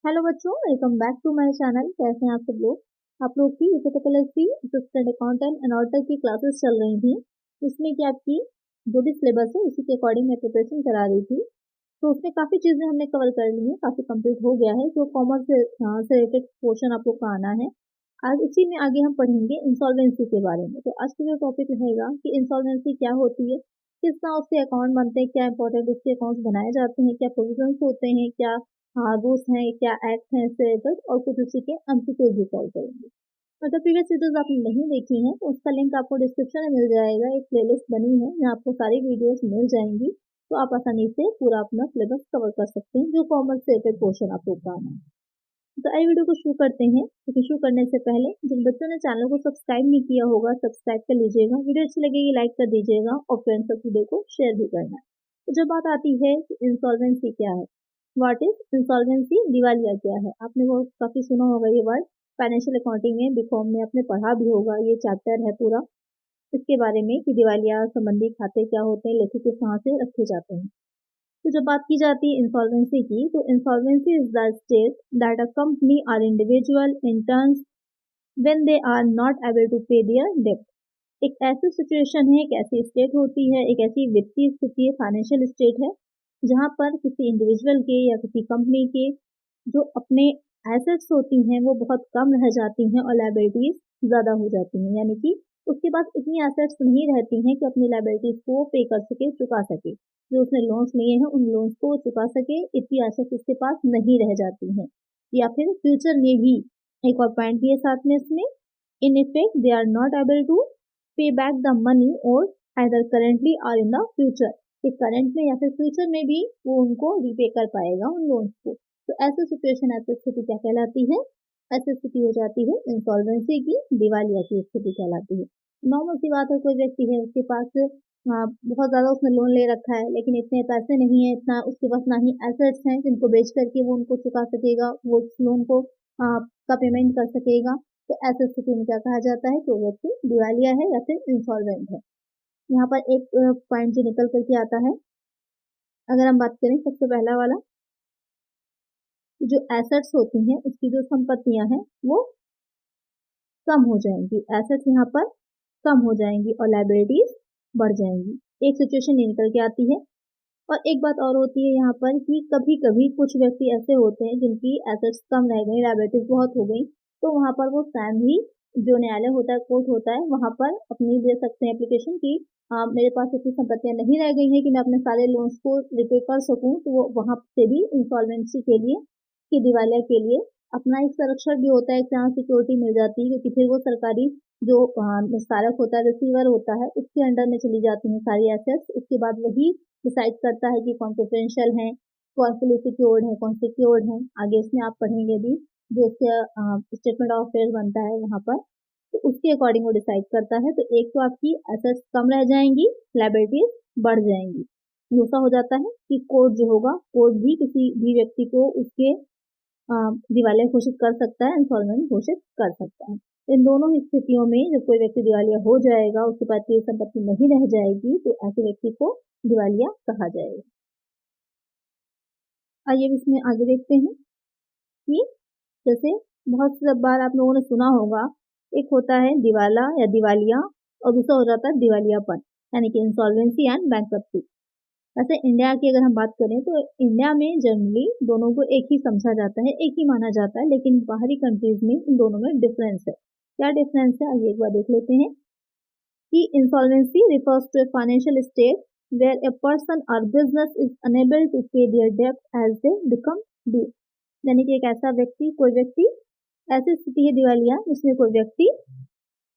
Hello बच्चों, welcome back to my channel. कैसे हैं आप सब लोग। आप लोग की UPPSC assistant accountant and auditor की क्लासेस चल रही थी, जिसमें कि आपकी जो भी सिलेबस है उसी के अकॉर्डिंग मैं प्रिपरेशन करा रही थी। तो उसमें काफ़ी चीज़ें हमने कवर कर ली हैं, काफ़ी कंप्लीट हो गया है। जो कॉमर्स से रिलेटेड पोर्शन आप लोग का आना है, आज इसी में आगे हम पढ़ेंगे इंसॉल्वेंसी के बारे में। तो आज का जो टॉपिक रहेगा कि इंसॉल्वेंसी क्या होती है, किस तरह उसके अकाउंट बनते हैं, क्या इंपॉर्टेंट उसके अकाउंट्स बनाए जाते हैं, क्या प्रोविजंस होते हैं, क्या रूल्स हैं, क्या एक्ट हैं इससे रिलेटेड, और कुछ उसी के एमसीक्यूज भी सॉल्व करेंगे। अगर प्रीवियस वीडियोस आपने नहीं देखी हैं तो उसका लिंक आपको डिस्क्रिप्शन में मिल जाएगा। एक प्लेलिस्ट बनी है जहाँ आपको सारी वीडियोस मिल जाएंगी, तो आप आसानी से पूरा अपना सिलेबस कवर कर सकते हैं जो कॉमर्स से रिलेटेड पोर्शन आपको करना है। तो आई वीडियो को शुरू करते हैं। लेकिन शुरू करने से पहले जिन बच्चों ने चैनल को सब्सक्राइब नहीं किया होगा, सब्सक्राइब कर लीजिएगा। वीडियो अच्छी लगेगी लाइक कर दीजिएगा और फ्रेंड्स तक वीडियो को शेयर भी करना है। तो जब बात आती है कि इंसॉल्वेंसी क्या है, व्हाट इज इंसॉल्वेंसी, दिवालिया क्या है, आपने वो काफी सुना होगा ये वर्ड। फाइनेंशियल अकाउंटिंग में बीकॉम में आपने पढ़ा भी होगा, ये चैप्टर है पूरा इसके बारे में कि दिवालिया संबंधी खाते क्या होते हैं, लेखी किस तरह से रखे जाते हैं। तो जब बात की जाती है इंसॉल्वेंसी की, तो insolvency is the state that a company और individual enters when they are not able to pay their डेब्ट। एक ऐसी सिचुएशन है, एक ऐसी स्टेट होती है, एक ऐसी वित्तीय स्थिति है, फाइनेंशियल स्टेट है, जहां पर किसी इंडिविजुअल के या किसी कंपनी के जो अपने एसेट्स होती हैं वो बहुत कम रह जाती हैं और लायबिलिटीज ज़्यादा हो जाती हैं। यानी कि उसके पास इतनी एसेट्स नहीं रहती हैं कि अपनी लायबिलिटीज को पे कर सके, चुका सके। जो उसने लोन्स लिए हैं उन लोन्स को चुका सके, इतनी एसेट्स उसके पास नहीं रह जाती हैं। या फिर फ्यूचर में भी एक और पॉइंट भी है साथ में इसमें, in effect they are not able to pay back the money or either currently or in the future, कि करंट में या फिर फ्यूचर में भी वो उनको रीपे कर पाएगा उन लोन्स को। तो ऐसी सिचुएशन, ऐसी स्थिति क्या कहलाती है, ऐसी स्थिति हो जाती है इंसॉल्वेंसी की, दिवालिया की स्थिति कहलाती है। नॉर्मल सी बात है, कोई व्यक्ति है उसके पास बहुत ज्यादा उसने लोन ले रखा है, लेकिन इतने पैसे नहीं है, इतना उसके पास ना ही एसेट्स हैं जिनको बेच करके वो उनको चुका सकेगा, वो उस लोन को का पेमेंट कर सकेगा। तो ऐसी स्थिति में क्या कहा जाता है कि वो व्यक्ति दिवालिया है या फिर इंसॉल्वेंट है। यहाँ पर एक पॉइंट जो निकल करके आता है, अगर हम बात करें सबसे पहला वाला, जो एसेट्स होती हैं उसकी जो संपत्तियां हैं वो कम हो जाएंगी, एसेट्स यहाँ पर कम हो जाएंगी और लायबिलिटीज बढ़ जाएंगी। एक सिचुएशन ये निकल के आती है। और एक बात और होती है यहाँ पर कि कभी कभी कुछ व्यक्ति ऐसे होते हैं जिनकी एसेट्स कम रह गई, लायबिलिटीज बहुत हो गई, तो वहां पर वो स्वयं ही, जो न्यायालय होता है, कोर्ट होता है, वहां पर अपनी दे सकते हैं एप्लीकेशन की मेरे पास इतनी संपत्तियां नहीं रह गई हैं कि मैं अपने सारे लोन्स को रिपे कर सकूं। तो वो वहां से भी इंसॉल्वेंसी के लिए, कि दिवालिया के लिए अपना एक संरक्षण भी होता है, एक तरह सिक्योरिटी मिल जाती है, क्योंकि फिर वो सरकारी जो निस्तारक होता है, रिसीवर होता है, उसके अंडर में चली जाती हैं सारी एसेट्स। उसके बाद वही डिसाइड करता है कि कौन प्रेफरेंशियल है, कौन फुली सिक्योर्ड है, कौन सिक्योर्ड है। आगे इसमें आप पढ़ेंगे भी, जो इसका स्टेटमेंट ऑफ अफेयर्स बनता है वहां पर, तो उसके अकॉर्डिंग वो डिसाइड करता है। तो एक तो आपकी एसेट्स कम रह जाएंगी, लायबिलिटीज बढ़ जाएंगी। दूसरा हो जाता है कि कोर्ट जो होगा, कोर्ट भी किसी भी व्यक्ति को उसके दिवालिया घोषित कर सकता है, इंसॉल्वेंट घोषित कर सकता है। इन दोनों ही स्थितियों में जब कोई व्यक्ति दिवालिया हो जाएगा, उसके पास कोई संपत्ति नहीं रह जाएगी, तो ऐसे व्यक्ति को दिवालिया कहा जाएगा। आइए इसमें आगे देखते हैं कि जैसे बहुत सी बार आप लोगों ने सुना होगा, एक होता है दिवाला या दिवालिया और दूसरा हो जाता है दिवालियापन, यानी कि इंसॉल्वेंसी एंड बैंक्रप्सी। वैसे इंडिया की अगर हम बात करें तो इंडिया में जनरली दोनों को एक ही समझा जाता है, एक ही माना जाता है, लेकिन बाहरी कंट्रीज में इन दोनों में डिफरेंस है। क्या डिफरेंस है, आइए एक बार देख लेते हैं कि insolvency refers to a financial state where a person or business is unable to pay their डेब्ट एज दे बिकम ड्यू। यानी कि एक ऐसा व्यक्ति, कोई व्यक्ति, ऐसी स्थिति है दिवालिया जिसमें कोई व्यक्ति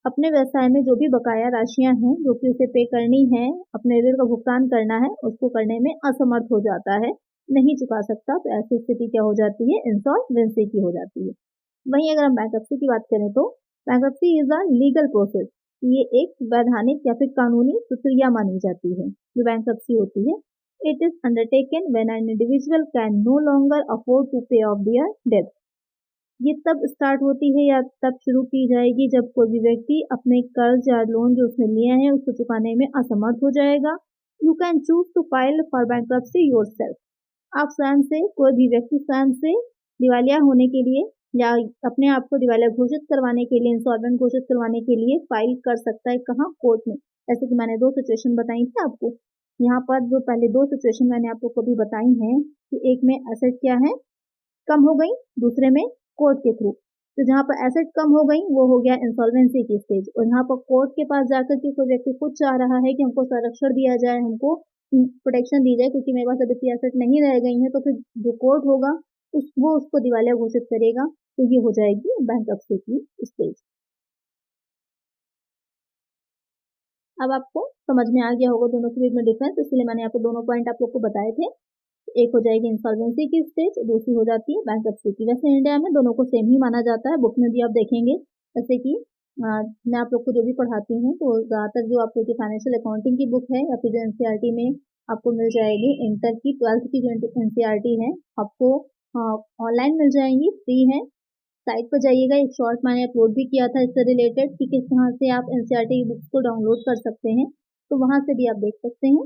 अपने व्यवसाय में जो भी बकाया राशियां हैं जो कि उसे पे करनी है, अपने ऋण का भुगतान करना है, उसको करने में असमर्थ हो जाता है, नहीं चुका सकता। तो ऐसी स्थिति क्या हो जाती है, इंसॉल्वेंसी की हो जाती है। वहीं अगर हम बैंक्रप्सी की बात करें तो bankruptcy is a legal process, ये एक वैधानिक या फिर कानूनी प्रक्रिया मानी जाती है जो बैंक्रप्सी होती है। It is undertaken when an individual can no longer afford to pay off their डेब्ट। ये तब स्टार्ट होती है या तब शुरू की जाएगी जब कोई भी व्यक्ति अपने कर्ज या लोन जो उसने लिया है उसको चुकाने में असमर्थ हो जाएगा। You can choose to file for bankruptcy yourself. आप स्वयं से, कोई भी व्यक्ति स्वयं से दिवालिया होने के लिए या अपने आप को दिवालिया घोषित करवाने के लिए, इंसॉल्वेंट घोषित करवाने के लिए फाइल कर सकता है कहाँ? कोर्ट में। जैसे कि मैंने 2 सिचुएशन बताई थी आपको। यहाँ पर जो पहले 2 सिचुएशन मैंने आप लोग को भी बताई हैं कि एक में एसेट क्या है, कम हो गई, दूसरे में कोर्ट के थ्रू। तो जहाँ पर एसेट कम हो गई वो हो गया इंसॉल्वेंसी की स्टेज, और यहाँ पर कोर्ट के पास जाकर के कोई व्यक्ति खुद चाह रहा है कि हमको संरक्षण दिया जाए, हमको प्रोटेक्शन दी जाए क्योंकि मेरे पास अभी इतनी एसेट नहीं रह गई है, तो फिर जो कोर्ट होगा वो उसको दिवालिया घोषित करेगा, तो ये हो जाएगी बैंक्रप्सी की स्टेज। अब आपको समझ में आ गया होगा दोनों के बीच में डिफरेंस, इसलिए मैंने आपको दोनों पॉइंट आप लोग को बताए थे। एक हो जाएगी इंसॉल्वेंसी की स्टेज, दूसरी हो जाती है बैंक्रप्सी की। वैसे इंडिया में दोनों को सेम ही माना जाता है, बुक में भी आप देखेंगे। जैसे कि मैं आप लोग को जो भी पढ़ाती हूँ तो ज़्यादातर जो आप लोग की फाइनेंशियल अकाउंटिंग की बुक है या फिर जो एनसीईआरटी में आपको मिल जाएगी, इंटर की 12th की जो एनसीईआरटी है आपको ऑनलाइन मिल जाएंगी, फ्री है। साइट पर जाइएगा, एक शॉर्ट मैंने अपलोड भी किया था इससे रिलेटेड कि किस तरह से आप एनसीईआरटी की बुक्स को डाउनलोड कर सकते हैं, तो वहाँ से भी आप देख सकते हैं।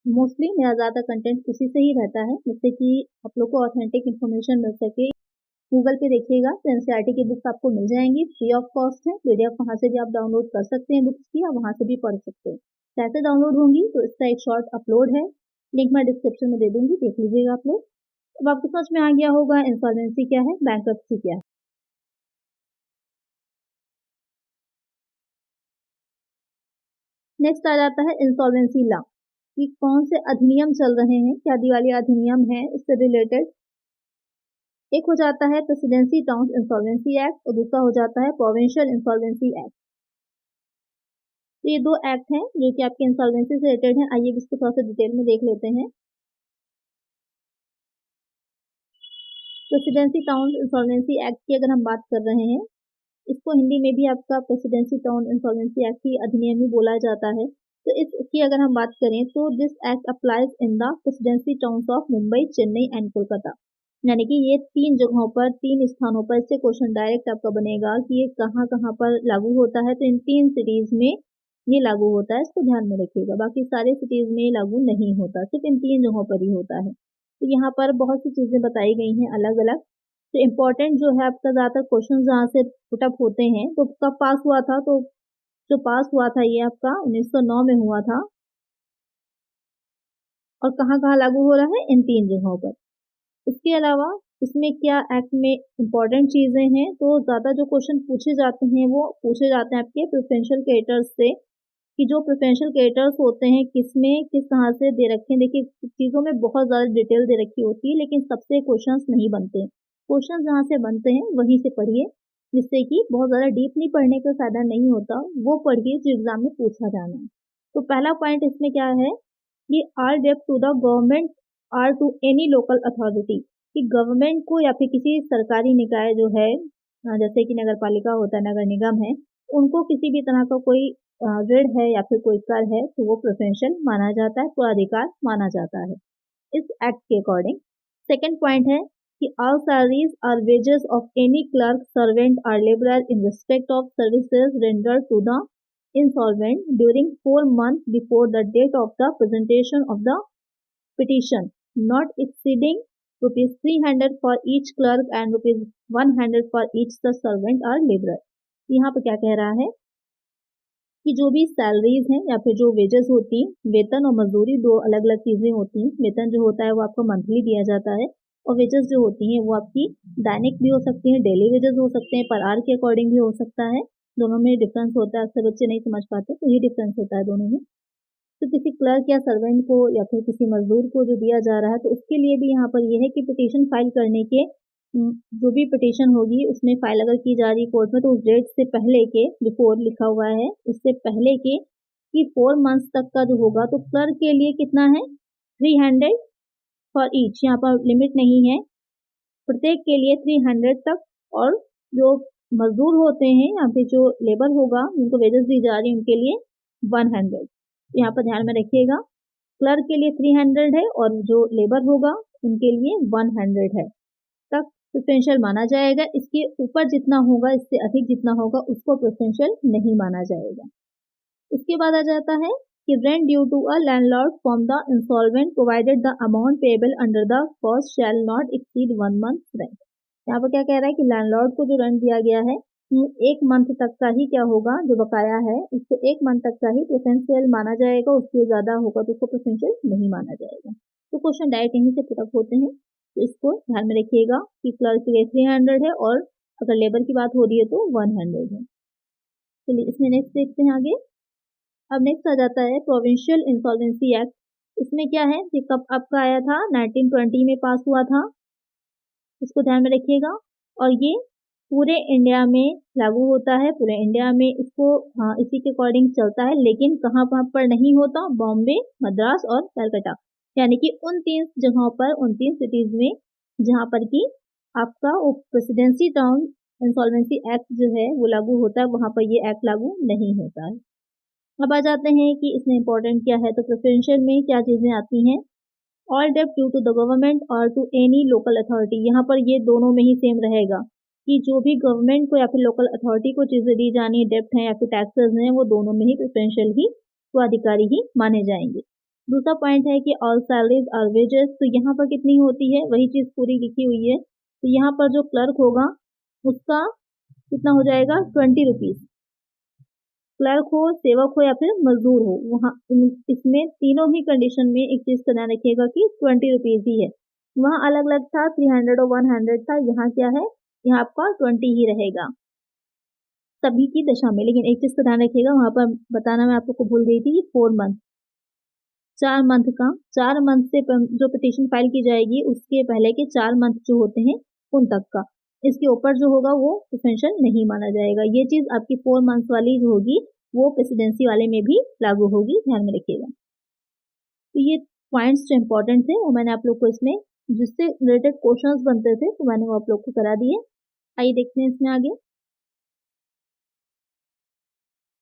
मोस्टली मेरा ज़्यादा कंटेंट उसी से ही रहता है, जिससे कि आप लोग को ऑथेंटिक इन्फॉर्मेशन मिल सके। गूगल पे देखिएगा तो एनसीईआरटी की बुक्स आपको मिल जाएंगी, फ्री ऑफ कॉस्ट है। पीडीएफ वहाँ से भी आप डाउनलोड कर सकते हैं बुक्स की, और वहाँ से भी पढ़ सकते हैं। कैसे डाउनलोड होंगी तो इसका एक शॉर्ट अपलोड है, लिंक मैं डिस्क्रिप्शन में दे दूंगी, देख लीजिएगा आप लोग। अब आपको समझ में आ गया होगा इंसॉल्वेंसी क्या है, बैंक्रप्सी क्या है। नेक्स्ट आ जाता है इंसॉल्वेंसी लॉ, कि कौन से अधिनियम चल रहे हैं, क्या दिवालिया अधिनियम है इससे रिलेटेड। एक हो जाता है प्रेसिडेंसी टाउन इंसॉल्वेंसी एक्ट, और दूसरा हो जाता है प्रोविंशियल इंसॉल्वेंसी एक्ट। तो ये 2 एक्ट हैं जो कि आपके इंसॉल्वेंसी से रिलेटेड हैं। आइए इसको थोड़ा सा डिटेल में देख लेते हैं। प्रेसिडेंसी टाउन इंसॉल्वेंसी एक्ट की अगर हम बात कर रहे हैं, इसको हिंदी में भी आपका प्रेसिडेंसी टाउन इंसॉल्वेंसी एक्ट की अधिनियम ही बोला जाता है। तो इसकी अगर हम बात करें तो this act applies in the presidency towns of Mumbai, Chennai and Kolkata. यानी कि ये 3 जगहों पर, 3 स्थानों पर इससे क्वेश्चन डायरेक्ट आपका बनेगा कि ये कहाँ कहाँ पर लागू होता है। तो इन 3 सिटीज में ये लागू होता है, इसको ध्यान में रखिएगा। बाकी सारे सिटीज में लागू नहीं होता, सिर्फ इन 3 जगहों पर ही होता है। तो यहाँ पर बहुत सी चीजें बताई गई हैं अलग अलग। तो इम्पोर्टेंट जो है आपका ज़्यादातर क्वेश्चन जहाँ से पुटअप होते हैं, तो कब पास हुआ था, तो जो पास हुआ था ये आपका 1909 में हुआ था, और कहाँ कहाँ लागू हो रहा है, इन 3 जगहों पर। इसके अलावा इसमें क्या एक्ट में इम्पोर्टेंट चीजें हैं, तो ज्यादा जो क्वेश्चन पूछे जाते हैं वो पूछे जाते हैं आपके प्रेफरेंशियल क्रेडिटर्स से, कि जो प्रेफरेंशियल क्रेडिटर्स होते हैं किसमें किस तरह से दे रखे हैं। देखिए चीज़ों में बहुत ज़्यादा डिटेल दे रखी होती है, लेकिन सबसे क्वेश्चंस नहीं बनते हैं। क्वेश्चंस जहाँ से बनते हैं वहीं से पढ़िए, जिससे कि बहुत ज़्यादा डीपली पढ़ने का फायदा नहीं होता, वो पढ़िए जो एग्जाम में पूछा जाना है। तो पहला पॉइंट इसमें क्या है कि आर डेप्ट to the government or to any local authority, कि गवर्नमेंट को या फिर किसी सरकारी निकाय जो है, जैसे कि नगर पालिका होता है, नगर निगम है, उनको किसी भी तरह का कोई ऋण है या फिर कोई कर है तो वो प्रेफरेंशियल माना जाता है, पूर्वाधिकार माना जाता है इस एक्ट के अकॉर्डिंग। सेकेंड पॉइंट है कि ऑल सैलरीज और wages of any clerk, servant और labourer in respect of services rendered to the insolvent during 4 months before the date of the presentation of the petition, not exceeding rupees 300 for each clerk and rupees 100 for each such servant or laborer। यहाँ पर क्या कह रहा है कि जो भी salaries हैं या फिर जो वेजेस होती हैं, वेतन और मजदूरी 2 अलग अलग चीजें होती हैं। वेतन जो होता है वो आपको मंथली दिया जाता है, और वेजेस जो होती हैं वो आपकी दैनिक भी हो सकती हैं, डेली वेजेस हो सकते हैं, पर आवर के अकॉर्डिंग भी हो सकता है। दोनों में डिफरेंस होता है, अक्सर बच्चे नहीं समझ पाते, तो ये डिफरेंस होता है दोनों में। तो किसी क्लर्क या सर्वेंट को या फिर किसी मजदूर को जो दिया जा रहा है, तो उसके लिए भी यहाँ पर यह है कि पिटीशन फाइल करने के जो भी पिटीशन होगी उसमें फाइल अगर की जा रही है कोर्ट में, तो उस डेट से पहले के, बिफोर लिखा हुआ है, उससे पहले के कि 4 मंथ्स तक का जो होगा, तो क्लर्क के लिए कितना है 300 फॉर ईच, यहाँ पर लिमिट नहीं है, प्रत्येक के लिए 300 तक। और जो मजदूर होते हैं यहाँ पे, जो लेबर होगा जिनको वेजेस दी जा रही है, उनके लिए 100। यहाँ पर ध्यान में रखिएगा, क्लर्क के लिए 300 है और जो लेबर होगा उनके लिए 100 है तक प्रेफरेंशियल माना जाएगा। इसके ऊपर जितना होगा, इससे अधिक जितना होगा, उसको प्रेफरेंशियल नहीं माना जाएगा। उसके बाद आ जाता है कि rent due to a landlord from the insolvent provided the amount payable under the first shall not exceed 1 month rent। यहाँ पर क्या कह रहा है कि लैंडलॉर्ड को जो रेंट दिया गया है एक मंथ तक का ही क्या होगा, जो बकाया है उसको एक मंथ तक का ही प्रेफरेंशियल माना जाएगा, उससे ज्यादा होगा तो उसको प्रेफरेंशियल नहीं माना जाएगा। तो क्वेश्चन डायरेक्ट यहीं से पुटअप होते हैं, तो इसको ध्यान में रखिएगा कि क्लर्क के लिए 300 है और अगर लेबर की बात हो रही है तो 100 है। चलिए इसमें नेक्स्ट देखते हैं आगे। अब नेक्स्ट आ जाता है प्रोविंशियल इंसॉल्वेंसी एक्ट। इसमें क्या है कि कब आपका आया था, 1920 में पास हुआ था, इसको ध्यान में रखिएगा। और ये पूरे इंडिया में लागू होता है, पूरे इंडिया में इसको इसी के अकॉर्डिंग चलता है, लेकिन कहाँ पर नहीं होता, बॉम्बे, मद्रास और कलकत्ता, यानी कि उन 3 जगहों पर, उन 3 सिटीज में जहाँ पर कि आपका प्रेसिडेंसी टाउन इंसॉल्वेंसी एक्ट जो है वो लागू होता है, वहां पर ये एक्ट लागू नहीं होता है। अब आ जाते हैं कि इसमें इंपॉर्टेंट क्या है, तो प्रेफरेंशियल में क्या चीजें आती हैं। ऑल डेब्ट ड्यू टू द गवर्नमेंट और टू एनी लोकल अथॉरिटी, यहाँ पर ये दोनों में ही सेम रहेगा कि जो भी गवर्नमेंट को या फिर लोकल अथॉरिटी को चीजें दी जानी, डेब्ट है या फिर टैक्सेस हैं, वो दोनों में ही प्रेफरेंशियल ही स्वाधिकारी ही माने जाएंगे। दूसरा पॉइंट है कि ऑल सैलरीज और वेजेस, तो यहाँ पर कितनी होती है वही चीज पूरी लिखी हुई है। तो यहाँ पर जो क्लर्क होगा उसका कितना हो जाएगा, 20 रुपीज। क्लर्क हो, सेवक हो या फिर मजदूर हो, वहाँ इसमें तीनों ही कंडीशन में एक चीज का ध्यान रखिएगा कि 20 रुपीज ही है। वहाँ अलग अलग था, 300 और 100 था, यहाँ क्या है, यहाँ आपका 20 ही रहेगा सभी की दशा में। लेकिन एक चीज का ध्यान रखिएगा, वहां पर बताना मैं आप लोग को भूल गई थी कि 4 मंथ, 4 मंथ का, 4 मंथ से जो पिटीशन फाइल की जाएगी उसके पहले के 4 मंथ जो होते हैं उन तक का, इसके ऊपर जो होगा वो प्रेफरेंशियल नहीं माना जाएगा। ये चीज आपकी 4 मंथ वाली जो होगी वो प्रेसिडेंसी वाले में भी लागू होगी, ध्यान में रखिएगा। तो ये पॉइंट्स जो इंपॉर्टेंट थे वो मैंने आप लोग को इसमें जिससे रिलेटेड क्वेश्चंस बनते थे तो मैंने वो आप लोग को करा दिए। आइए देखते हैं इसमें आगे।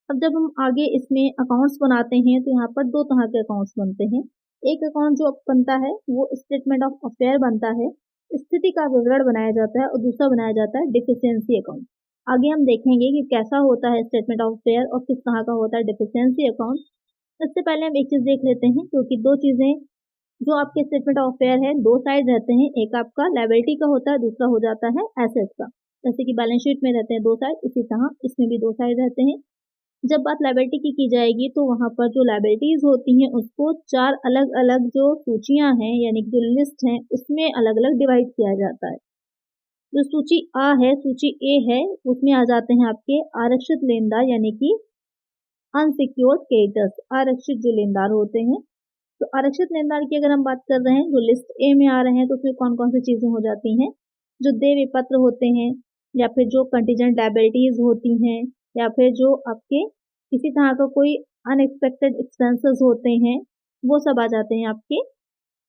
अब जब हम आगे इसमें अकाउंट्स बनाते हैं तो यहाँ पर 2 तरह के अकाउंट्स बनते हैं। एक अकाउंट जो बनता है वो स्टेटमेंट ऑफ अफेयर बनता है, स्थिति का विवरण बनाया जाता है, और दूसरा बनाया जाता है डिफिशियंसी अकाउंट। आगे हम देखेंगे कि कैसा होता है स्टेटमेंट ऑफ अफेयर और किस तरह का होता है डिफिशियंसी अकाउंट। इससे पहले हम एक चीज देख लेते हैं, क्योंकि 2 चीजें जो आपके स्टेटमेंट ऑफ अफेयर है 2 साइड रहते हैं, एक आपका लायबिलिटी का होता है, दूसरा हो जाता है एसेट का। जैसे कि बैलेंस शीट में रहते हैं 2 साइड, इसी तरह इसमें भी 2 साइड रहते हैं। जब बात लायबिलिटी की जाएगी तो वहां पर जो लायबिलिटीज होती हैं उसको 4 अलग अलग जो सूचियां हैं यानी कि जो लिस्ट हैं उसमें अलग अलग डिवाइड किया जाता है। जो सूची आ है, सूची ए है, उसमें आ जाते हैं आपके आरक्षित लेनदार यानी कि अनसिक्योर्ड क्रेडिटर्स, आरक्षित जो लेनदार होते हैं। तो आरक्षित लेनदार की अगर हम बात कर रहे हैं जो लिस्ट ए में आ रहे हैं तो उसमें कौन कौन सी चीजें हो जाती हैं, जो देय विपत्र होते हैं या फिर जो कंटीजेंट लायबिलिटीज होती हैं या फिर जो आपके किसी तरह का कोई अनएक्सपेक्टेड एक्सपेंसेस होते हैं, वो सब आ जाते हैं आपके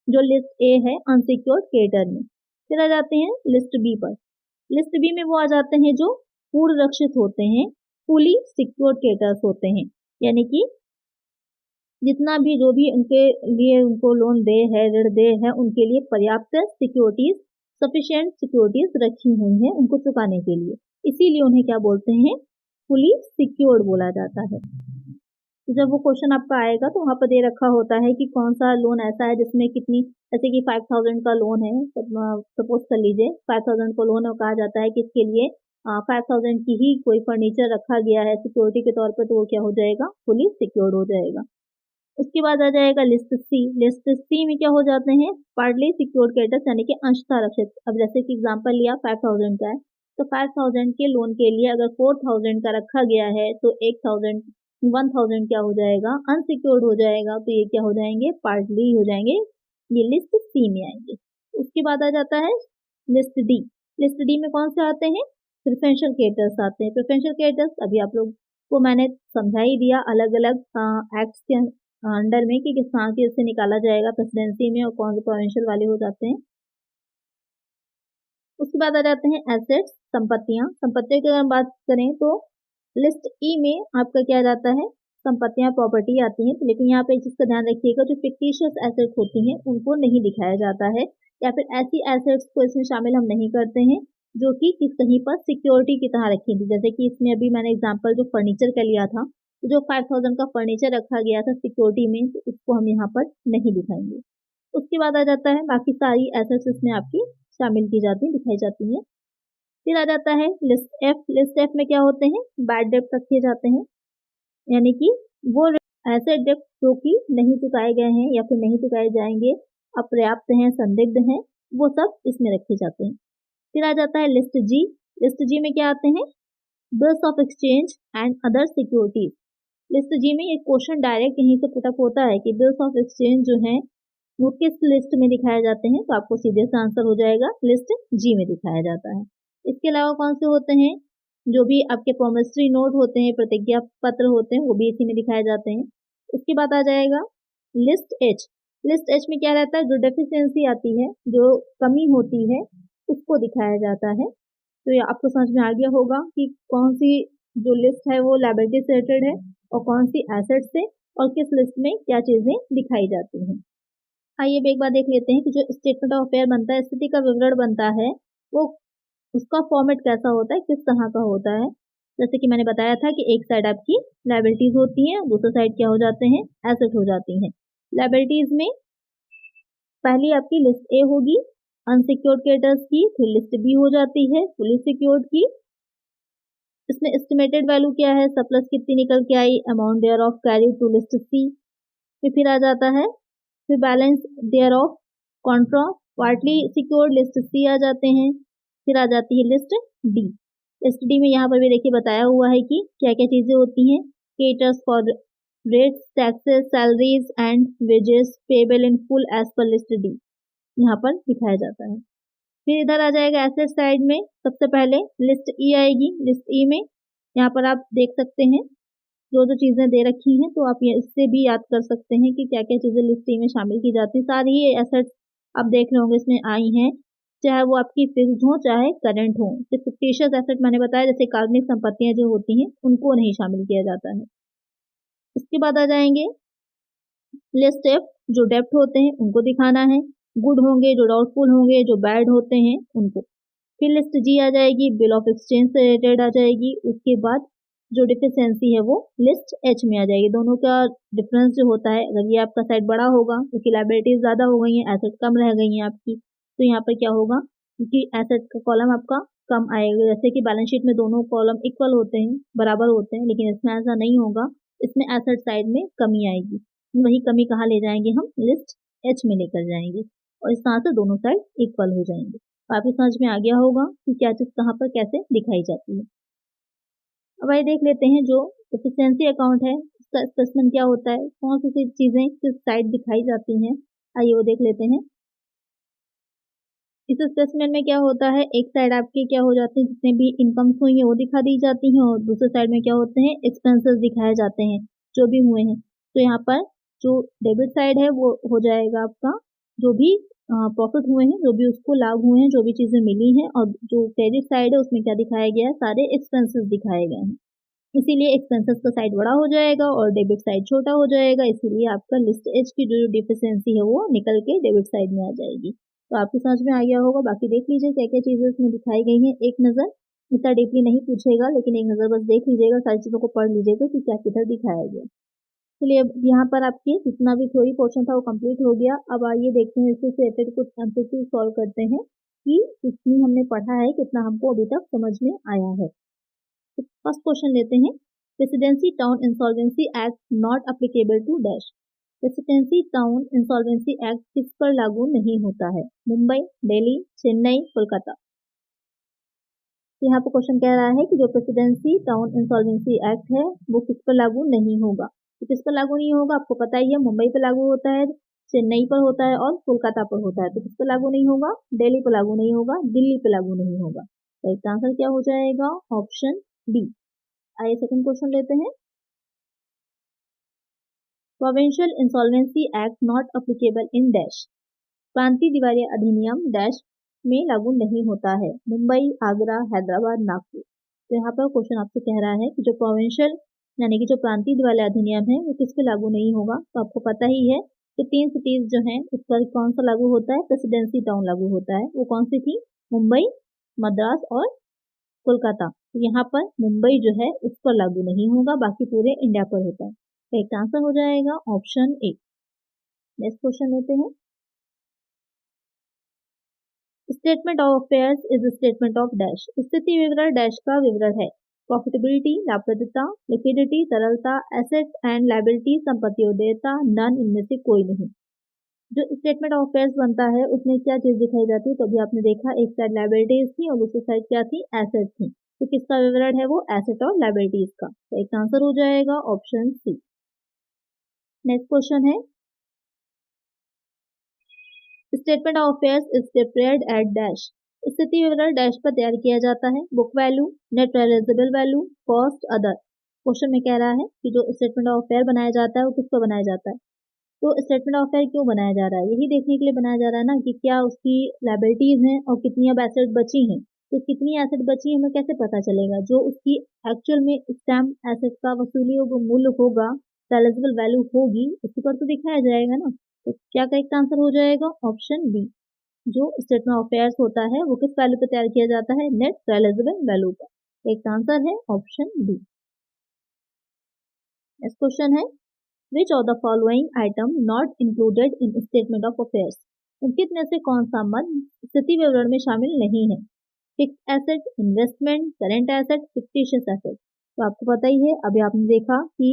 जो लिस्ट ए है अनसिक्योर्ड क्रेडिटर में। फिर आ जाते हैं लिस्ट बी पर। लिस्ट बी में वो आ जाते हैं जो पूर्व रक्षित होते हैं, फुली सिक्योर्ड क्रेडिटर्स होते हैं, यानी कि जितना भी जो भी उनके लिए उनको लोन दे है, ऋण दे है, उनके लिए पर्याप्त सिक्योरिटीज, सफिशिएंट सिक्योरिटीज रखी हुई हैं उनको चुकाने के लिए, इसीलिए उन्हें क्या बोलते हैं, फुली सिक्योर्ड बोला जाता है। तो जब वो क्वेश्चन आपका आएगा तो वहां पर दे रखा होता है कि कौन सा लोन ऐसा है जिसमें कितनी, जैसे कि 5000 का लोन है, सपोज कर लीजिए 5000 का लोन, और कहा जाता है कि इसके लिए 5000 की ही कोई फर्नीचर रखा गया है सिक्योरिटी के तौर पर, तो वो क्या हो जाएगा, फुली सिक्योर्ड हो जाएगा। उसके बाद आ जाएगा लिस्ट सी। लिस्ट सी में क्या हो जाते हैं, पार्टली सिक्योर्ड क्रेडिटर्स यानी कि अंशतः रक्षित। अब जैसे कि एग्जांपल लिया 5000 का है, तो 5000 के लोन के लिए अगर 4000 का रखा गया है तो 1000 क्या हो जाएगा, अनसिक्योर्ड हो जाएगा, तो ये क्या हो जाएंगे, पार्टली हो जाएंगे, ये लिस्ट सी में आएंगे। उसके बाद आ जाता है लिस्ट डी। लिस्ट डी में कौन से आते हैं, प्रेफरेंशियल क्रेडिटर्स आते हैं। प्रेफरेंशियल क्रेडिटर्स अभी आप लोग को मैंने समझा ही दिया अलग अलग एक्ट्स के अंडर में कि किस तरह के इससे निकाला जाएगा प्रेसिडेंसी में और कौन से प्रोविंशियल वाले हो जाते हैं। उसके बाद आ जाते हैं एसेट्स, संपत्तियां। संपत्तियों की अगर बात करें तो लिस्ट ई में आपका क्या जाता है, संपत्तियां, प्रॉपर्टी आती हैं। तो लेकिन यहाँ पे एक चीज का ध्यान रखिएगा, जो फिक्टिशियस एसेट्स होती हैं उनको नहीं दिखाया जाता है, या फिर ऐसी एसेट्स को इसमें शामिल हम नहीं करते हैं जो कि कहीं पर सिक्योरिटी की तरह रखी थी। जैसे कि इसमें अभी मैंने एग्जांपल जो फर्नीचर का लिया था, जो 5000 का फर्नीचर रखा गया था सिक्योरिटी में, तो उसको हम यहाँ पर नहीं दिखाएंगे। उसके बाद आ जाता है बाकी सारी एसेट्स इसमें आपकी शामिल की जाती हैं, दिखाई जाती हैं। फिर आ जाता है लिस्ट एफ। लिस्ट एफ में क्या होते हैं, बैड डेब्ट रखे जाते हैं, यानी कि वो ऐसे डेब्ट जो कि नहीं चुकाए गए हैं या फिर नहीं चुकाए जाएंगे, अपर्याप्त हैं, संदिग्ध हैं, वो सब इसमें रखे जाते हैं। फिर आ जाता है लिस्ट जी। लिस्ट जी में क्या आते हैं, bills of exchange and other securities. List G में एक क्वेश्चन डायरेक्ट यहीं से पुटअप होता है कि बिल्स ऑफ एक्सचेंज जो है वो किस लिस्ट में दिखाए जाते हैं, तो आपको सीधे से आंसर हो जाएगा लिस्ट जी में दिखाया जाता है। इसके अलावा कौन से होते हैं, जो भी आपके प्रोमिसरी नोट होते हैं, प्रतिज्ञा पत्र होते हैं, वो भी इसी में दिखाए जाते हैं। उसके बाद आ जाएगा लिस्ट एच। लिस्ट एच में क्या रहता है, जो डेफिशिएंसी आती है, जो कमी होती है, उसको दिखाया जाता है। तो ये आपको समझ में आ गया होगा कि कौन सी जो लिस्ट है वो लायबिलिटी से रिलेटेड है और कौन सी एसेट से, और किस लिस्ट में क्या चीजें दिखाई जाती हैं। आइए अब एक बार देख लेते हैं कि जो स्टेटमेंट ऑफ अफेयर बनता है, स्थिति का विवरण बनता है, वो उसका फॉर्मेट कैसा होता है, किस तरह का होता है। जैसे कि मैंने बताया था कि एक साइड आपकी लायबिलिटीज होती हैं, दूसरी साइड क्या हो जाते हैं, एसेट हो जाती हैं। लायबिलिटीज में पहली आपकी लिस्ट ए होगी अनसिक्योर्ड क्रेडिटर्स की, फिर लिस्ट बी हो जाती है फुली सिक्योर्ड की। इसमें एस्टिमेटेड वैल्यू क्या है, सरप्लस कितनी निकल के आई, amount thereof carry to list C. फिर आ जाता है फिर balance thereof contra partly secured list C आ जाते हैं। फिर आ जाती है लिस्ट डी। लिस्ट डी में यहाँ पर भी देखिए बताया हुआ है कि क्या क्या चीजें होती हैं, creditors for rates, taxes, salaries and wages payable in full as per list D, यहाँ पर दिखाया जाता है। फिर इधर आ जाएगा एसेट साइड में, सबसे पहले लिस्ट ई आएगी। लिस्ट ई में यहाँ पर आप देख सकते हैं जो जो चीजें दे रखी हैं, तो आप ये इससे भी याद कर सकते हैं कि क्या क्या चीजें लिस्ट ई में शामिल की जाती हैं। सारी ही एसेट्स आप देख रहे होंगे इसमें आई हैं, चाहे वो आपकी फिक्स्ड हो चाहे करंट हो। सिर्फ फिक्टिशियस एसेट मैंने बताया, जैसे काल्पनिक संपत्तियां जो होती हैं उनको नहीं शामिल किया जाता है। इसके बाद आ जाएंगे लिस्ट एफ, जो डेप्ट होते हैं उनको दिखाना है, गुड होंगे, जो डाउटफुल होंगे, जो बैड होते हैं उनको। फिर लिस्ट जी आ जाएगी, बिल ऑफ एक्सचेंज से रिलेटेड आ जाएगी। उसके बाद जो डिफिशियंसी है वो लिस्ट एच में आ जाएगी। दोनों का डिफरेंस जो होता है, अगर ये आपका साइड बड़ा होगा क्योंकि लायबिलिटीज ज्यादा हो गई हैं, एसेट कम रह गई हैं आपकी, तो यहाँ पर क्या होगा, क्योंकि एसेट का कॉलम आपका कम आएगा। जैसे कि बैलेंस शीट में दोनों कॉलम इक्वल होते हैं, बराबर होते हैं, लेकिन इसमें ऐसा नहीं होगा, इसमें एसेट साइड में कमी आएगी। वही कमी कहाँ ले जाएंगे हम, लिस्ट एच में लेकर जाएंगे, और इस तरह से दोनों साइड इक्वल हो जाएंगे। तो आपको समझ में आ गया होगा कि क्या चीज कहाँ पर कैसे दिखाई जाती है। अब आइए देख लेते हैं जो एफिशिएंसी अकाउंट है उसका स्टेटमेंट क्या होता है, कौन सी चीजें किस साइड दिखाई जाती हैं, आइए वो देख लेते हैं। इस स्टेटमेंट में क्या होता है, एक साइड आपके क्या हो जाते हैं, जितने भी इनकम्स हुई हैं वो दिखा दी जाती हैं, और दूसरे साइड में क्या होते हैं, एक्सपेंसेस दिखाए जाते हैं जो भी हुए हैं। तो यहाँ पर जो डेबिट साइड है वो हो जाएगा आपका जो भी प्रॉफिट हुए हैं, जो भी उसको लाभ हुए हैं, जो भी चीजें मिली हैं, और जो क्रेडिट साइड है उसमें क्या दिखाया गया है, सारे एक्सपेंसेस दिखाए गए हैं। इसीलिए एक्सपेंसेस का साइड बड़ा हो जाएगा और डेबिट साइड छोटा हो जाएगा, इसीलिए आपका लिस्ट एच की जो डिफिशियंसी है वो निकल के डेबिट साइड में आ जाएगी। तो आपकी समझ में आ गया होगा। बाकी देख लीजिए क्या क्या चीजें इसमें दिखाई गई हैं, एक नजर, इतना डीपली नहीं पूछेगा लेकिन एक नजर बस देख लीजिएगा, सारी चीजों को पढ़ लीजिएगा कि क्या किधर दिखाया गया। चलिए अब यहाँ पर आपके जितना भी थ्योरी पोर्शन था वो कंप्लीट हो गया। अब आइए देखते हैं इससे रिलेटेड कुछ एमसीक्यू सॉल्व करते हैं कि कितनी हमने पढ़ा है, कितना हमको अभी तक समझ में आया है। तो फर्स्ट क्वेश्चन लेते हैं, presidency town insolvency act not applicable to dash. Presidency town insolvency act किस पर लागू नहीं होता है, मुंबई, दिल्ली, चेन्नई, कोलकाता। यहाँ पर क्वेश्चन कह रहा है कि जो प्रेसिडेंसी टाउन इंसॉल्वेंसी एक्ट है वो किस पर लागू नहीं होगा। तो किस पर लागू नहीं होगा, आपको पता ही है, मुंबई पर लागू होता है, चेन्नई पर होता है और कोलकाता पर होता है। तो किस पर लागू नहीं होगा, दिल्ली पर लागू नहीं होगा, दिल्ली पर लागू नहीं होगा। तो इसका आंसर क्या हो जाएगा, ऑप्शन बी। आइए सेकंड क्वेश्चन लेते हैं, provincial insolvency act not applicable in dash. प्रांतीय दिवालिया अधिनियम डैश में लागू नहीं होता है, मुंबई, आगरा, हैदराबाद, नागपुर। तो यहाँ पर क्वेश्चन आपसे कह रहा है कि जो प्रोविंशियल यानी कि जो प्रांतीय दिवालिया अधिनियम है वो किस पे लागू नहीं होगा। तो आपको पता ही है कि 3 सिटीज जो हैं उस पर कौन सा लागू होता है, प्रेसिडेंसी टाउन लागू होता है। वो कौन सी थी, मुंबई, मद्रास और कोलकाता, तो यहाँ पर मुंबई जो है उस पर लागू नहीं होगा, बाकी पूरे इंडिया पर होता है। तो एक आंसर हो जाएगा ऑप्शन ए। नेक्स्ट क्वेश्चन लेते हैं। Statement of affairs is statement of dash. स्थिति विवरण डैश का विवरण है। प्रॉफिटेबिलिटी, लाभप्रदता, लिक्विडिटी, तरलता, एसेट एंड लायबिलिटी, संपत्ति और देयता, नन, इनमें से कोई नहीं। जो स्टेटमेंट ऑफ अफेयर्स बनता है उसमें क्या चीज दिखाई जाती है, तो अभी आपने देखा एक साइड लायबिलिटीज थी और दूसरी साइड क्या थी, एसेट थी। तो किसका विवरण है वो, एसेट और लायबिलिटीज का। तो एक आंसर हो जाएगा ऑप्शन सी। नेक्स्ट क्वेश्चन है, statement of affairs is prepared at dash. स्थिति विवरण डैश पर तैयार किया जाता है। Book value, net realisable value, cost, other. Question में कह रहा है कि जो स्टेटमेंट ऑफ अफेयर बनाया जाता है वो किस पर बनाया जाता है। तो स्टेटमेंट ऑफ अफेयर क्यों बनाया जा रहा है, यही देखने के लिए बनाया जा रहा है ना कि क्या उसकी लायबिलिटीज हैं और कितनी अब एसेट बची हैं। तो कितनी एसेट बची है हमें कैसे पता चलेगा, जो उसकी एक्चुअल में स्टैम्प एसेट का वसूली योग्य मूल्य होगा, रियलाइजेबल वैल्यू होगी, उसी पर तो दिखाया जाएगा ना। तो क्या करेक्ट आंसर हो जाएगा ऑप्शन बी। जो स्टेटमेंट ऑफ अफेयर्स होता है वो किस वैल्यू पर तैयार किया जाता है, नेट रियलाइजेबल वैल्यू पर। एक आंसर है ऑप्शन बी। नेक्स्ट क्वेश्चन है, Which of the following item not included in statement of affairs? निम्नलिखित में से कौन सा मद स्थिति विवरण में शामिल नहीं है। Fix asset, investment, current asset, fictitious asset. तो आपको पता ही है, अभी आपने देखा कि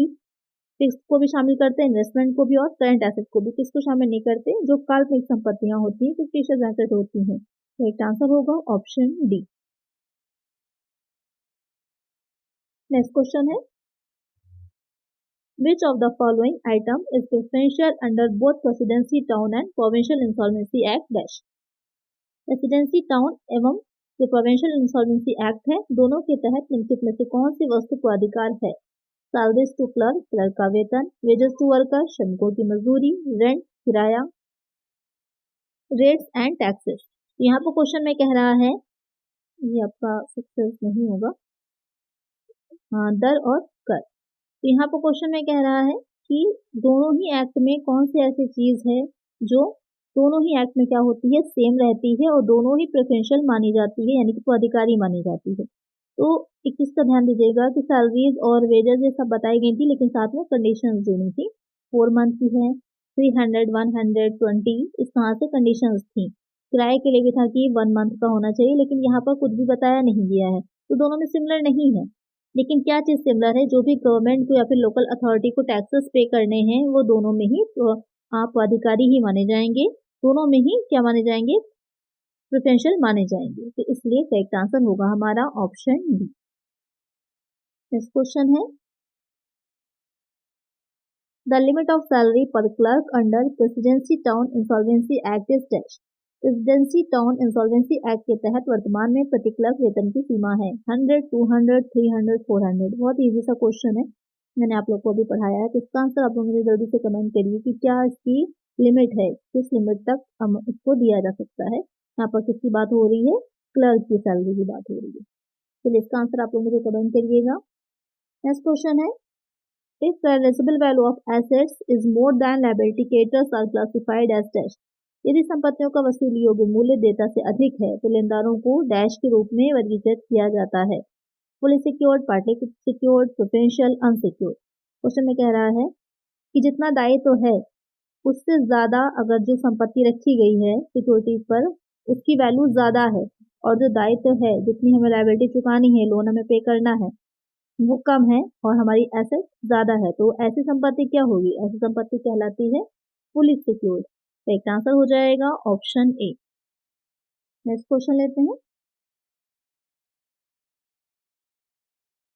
फिक्स को भी शामिल करते हैं, इन्वेस्टमेंट को भी और करेंट एसेट को भी। किसको शामिल नहीं करते, जो काल्पनिक संपत्तियां होती हैं, फिक्टिशियस एसेट होती हैं। तो एक आंसर होगा ऑप्शन डी। नेक्स्ट क्वेश्चन है, Which of the following item is preferential under both Presidency Town and Provincial Insolvency Act dash? Presidency Town एवं जो Provincial Insolvency Act है, दोनों के तहत निम्नलिखित में से कौन सी वस्तु को अधिकार है। सैलरीज टू क्लर्क, क्लर्क का वेतन, वेजेस टू वर्कर, श्रमिकों की मजदूरी, रेंट, किराया, रेट्स एंड टैक्सेस। यहाँ पर क्वेश्चन में कह रहा है, ये आपका सक्सेस नहीं होगा, हाँ, दर और कर। तो यहाँ पर क्वेश्चन में कह रहा है कि दोनों ही एक्ट में कौन सी ऐसी चीज है जो दोनों ही एक्ट में क्या होती है, सेम रहती है और दोनों ही प्रेफरेंशियल मानी जाती है, यानी कि अधिकारी मानी जाती है। तो एक चीज का ध्यान दीजिएगा कि सैलरीज और वेजेस ये सब बताई गई थी, लेकिन साथ में कंडीशंस जुड़ी थी। 4 मंथ की है, 300, 120, इस तरह से कंडीशंस थी। किराए के लिए भी था कि 1 मंथ का होना चाहिए, लेकिन यहाँ पर कुछ भी बताया नहीं गया है। तो दोनों में सिमिलर नहीं है, लेकिन क्या चीज सिमिलर है, जो भी गवर्नमेंट को या फिर लोकल अथॉरिटी को टैक्सेस पे करने हैं वो दोनों में ही तो आप अधिकारी ही माने जाएंगे, दोनों में ही क्या माने जाएंगे, प्रेफरेंशियल माने जाएंगे। तो इसलिए करेक्ट आंसर होगा हमारा ऑप्शन डी। नेक्स्ट क्वेश्चन है, द लिमिट ऑफ सैलरी पर clerk under presidency town insolvency act is dash. Presidency town insolvency act के तहत वर्तमान में प्रति क्लर्क वेतन की सीमा है 100, 200, 300, 400। बहुत इजी सा क्वेश्चन है, मैंने आप लोग को अभी पढ़ाया है। तो इसका आंसर आप लोग मुझे जल्दी से कमेंट करिए कि क्या इसकी लिमिट है, किस लिमिट तक हम इसको दिया जा सकता है। यहाँ पर किसकी बात हो रही है, क्लर्क की सैलरी की बात हो रही है। तो इसका आंसर आप लोग मुझे कमेंट करिएगा। नेक्स्ट क्वेश्चन है, if the realizable value of assets is more than liability, creditors are classified as dash। यदि संपत्तियों का वसूली योग्य मूल्य देयता से अधिक है तो लेनदारों को डैश के रूप में वर्गीकृत किया जाता है। Fully secured, partly secured, preferential, unsecured. Question में कह रहा है कि जितना दायित्व है उससे ज्यादा अगर जो संपत्ति रखी गई है सिक्योरिटीज पर उसकी वैल्यू ज्यादा है, और जो दायित्व है जितनी हमें लायबिलिटी चुकानी है, लोन हमें पे करना है, वो कम है और हमारी एसेट ज्यादा है, तो ऐसी संपत्ति क्या होगी, ऐसी संपत्ति कहलाती है फुली सिक्योर्ड। तो एक आंसर हो जाएगा ऑप्शन ए। नेक्स्ट क्वेश्चन लेते हैं,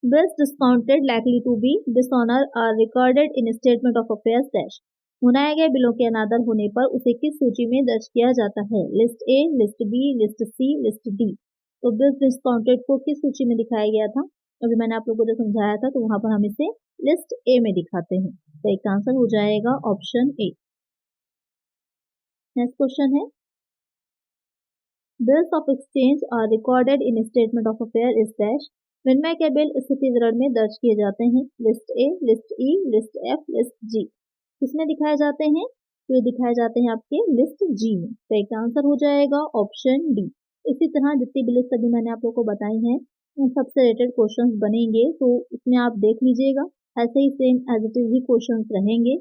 bills discounted likely to be dishonour are recorded in statement of affairs dash. भुनाए गए बिलों के अनादर होने पर उसे किस सूची में दर्ज किया जाता है, list A, list B, list C, list D. तो बिल्स डिस्काउंटेड को किस सूची में दिखाया गया था, अभी मैंने आप लोगों को जो समझाया था, तो वहां पर हम इसे लिस्ट ए में दिखाते हैं। तो एक आंसर हो जाएगा ऑप्शन ए। नेक्स्ट क्वेश्चन है, bills of exchange are recorded in statement of affair is dash. विनिमय के बिल स्थिति विवरण में दर्ज किए जाते हैं, list A, list E, list F, list G. किसमें दिखाए जाते हैं, तो ये दिखाए जाते हैं आपके लिस्ट जी में। तो एक आंसर हो जाएगा ऑप्शन डी। इसी तरह जितनी भी लिस्ट अभी मैंने आप लोग को बताई हैं सबसे रिलेटेड क्वेश्चंस बनेंगे, तो इसमें आप देख लीजिएगा। ऐसे ही सेम एज इट इज ही क्वेश्चंस रहेंगे,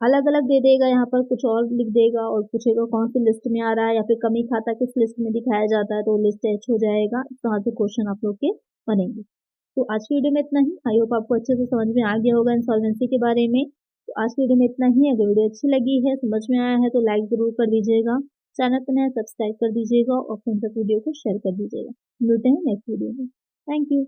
अलग अलग दे देगा, यहाँ पर कुछ और लिख देगा और पूछेगा कौन सी लिस्ट में आ रहा है या फिर कमी खाता किस लिस्ट में दिखाया जाता है, तो लिस्ट एच हो जाएगा। इस तरह से क्वेश्चन आप लोग के बनेंगे। तो आज की वीडियो में इतना ही। आई होप आपको अच्छे से समझ में आ गया होगा इंसॉल्वेंसी के बारे में। तो आज की वीडियो में इतना ही। अगर वीडियो अच्छी लगी है, समझ में आया है, तो लाइक जरूर कर दीजिएगा, चैनल पर नया सब्सक्राइब कर दीजिएगा और फ्रेंड्स तक वीडियो को शेयर कर दीजिएगा। मिलते हैं नेक्स्ट वीडियो में। Thank you.